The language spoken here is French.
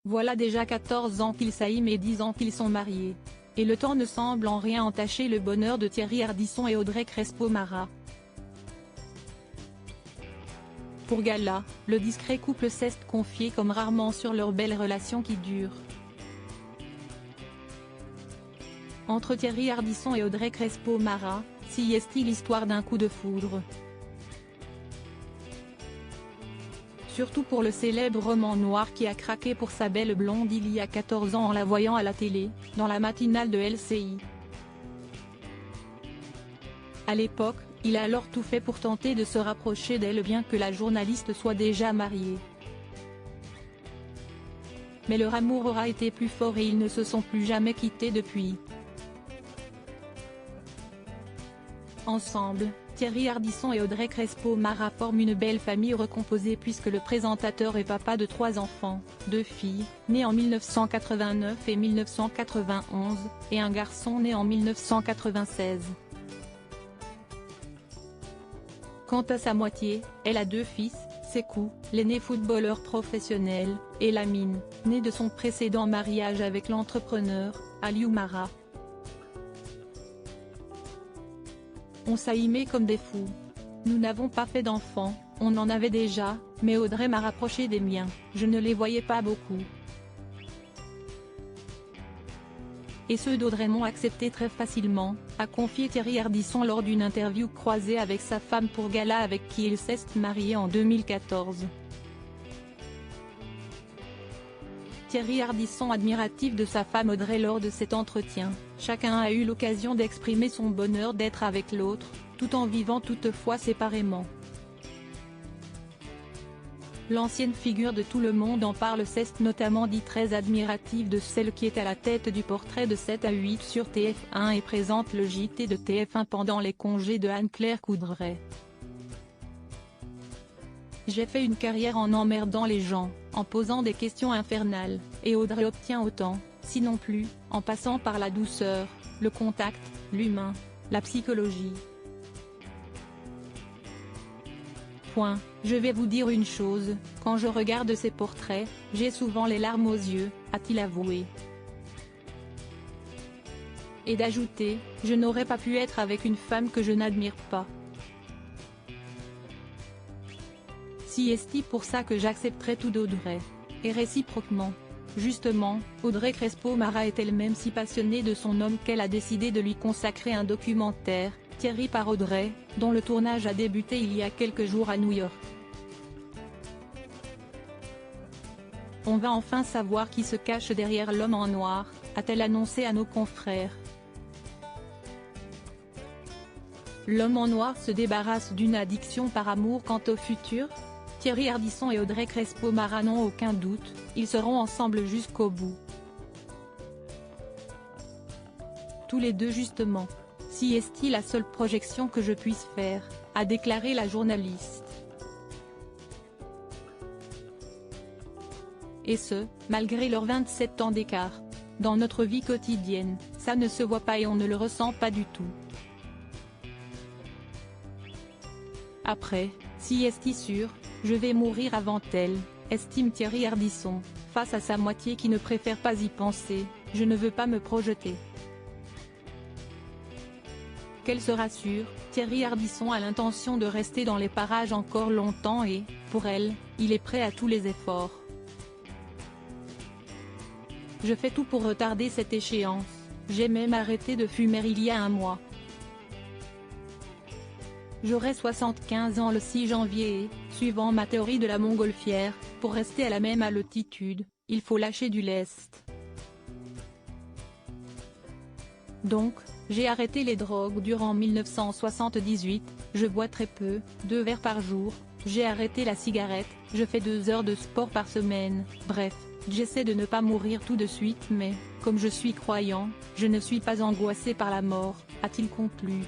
Voilà déjà 14 ans qu'ils s'aiment et 10 ans qu'ils sont mariés. Et le temps ne semble en rien entacher le bonheur de Thierry Ardisson et Audrey Crespo-Mara. Pour Gala, le discret couple s'est confié comme rarement sur leur belle relation qui dure. Entre Thierry Ardisson et Audrey Crespo-Mara, s'y est-il l'histoire d'un coup de foudre. Surtout pour le célèbre roman noir qui a craqué pour sa belle blonde il y a 14 ans en la voyant à la télé, dans la matinale de LCI. À l'époque, il a alors tout fait pour tenter de se rapprocher d'elle bien que la journaliste soit déjà mariée. Mais leur amour aura été plus fort et ils ne se sont plus jamais quittés depuis. Ensemble, Thierry Ardisson et Audrey Crespo-Mara forment une belle famille recomposée puisque le présentateur est papa de 3 enfants, 2 filles, nées en 1989 et 1991, et un garçon né en 1996. Quant à sa moitié, elle a 2 fils, Sékou, l'aîné footballeur professionnel, et Lamine, né de son précédent mariage avec l'entrepreneur, Aliou Mara. On s'aimait comme des fous. Nous n'avons pas fait d'enfants, on en avait déjà, mais Audrey m'a rapproché des miens, je ne les voyais pas beaucoup. Et ceux d'Audrey m'ont accepté très facilement, a confié Thierry Ardisson lors d'une interview croisée avec sa femme pour Gala avec qui il s'est marié en 2014. Thierry Ardisson admiratif de sa femme Audrey lors de cet entretien, chacun a eu l'occasion d'exprimer son bonheur d'être avec l'autre, tout en vivant toutefois séparément. L'ancienne figure de Tout le monde en parle s'est notamment dit très admirative de celle qui est à la tête du portrait de 7 à 8 sur TF1 et présente le JT de TF1 pendant les congés de Anne-Claire Coudray. J'ai fait une carrière en emmerdant les gens, en posant des questions infernales, et Audrey obtient autant, sinon plus, en passant par la douceur, le contact, l'humain, la psychologie. Je vais vous dire une chose, quand je regarde ces portraits, j'ai souvent les larmes aux yeux, a-t-il avoué. Et d'ajouter, je n'aurais pas pu être avec une femme que je n'admire pas. Si est-il pour ça que j'accepterai tout d'Audrey. Et réciproquement. Justement, Audrey Crespo-Mara est elle-même si passionnée de son homme qu'elle a décidé de lui consacrer un documentaire, Thierry par Audrey, dont le tournage a débuté il y a quelques jours à New York. On va enfin savoir qui se cache derrière l'homme en noir, a-t-elle annoncé à nos confrères. L'homme en noir se débarrasse d'une addiction par amour quant au futur. Thierry Ardisson et Audrey Crespo-Mara n'ont aucun doute, ils seront ensemble jusqu'au bout. Tous les deux justement. Si est-il la seule projection que je puisse faire, a déclaré la journaliste. Et ce, malgré leurs 27 ans d'écart. Dans notre vie quotidienne, ça ne se voit pas et on ne le ressent pas du tout. Après, si est-il sûr, je vais mourir avant elle, estime Thierry Ardisson, face à sa moitié qui ne préfère pas y penser, je ne veux pas me projeter. Qu'elle se rassure, Thierry Ardisson a l'intention de rester dans les parages encore longtemps et, pour elle, il est prêt à tous les efforts. Je fais tout pour retarder cette échéance, j'ai même arrêté de fumer il y a un mois. J'aurai 75 ans le 6 janvier et, suivant ma théorie de la montgolfière, pour rester à la même altitude, il faut lâcher du lest. Donc, j'ai arrêté les drogues durant 1978, je bois très peu, 2 verres par jour, j'ai arrêté la cigarette, je fais 2 heures de sport par semaine, bref, j'essaie de ne pas mourir tout de suite mais, comme je suis croyant, je ne suis pas angoissé par la mort, a-t-il conclu.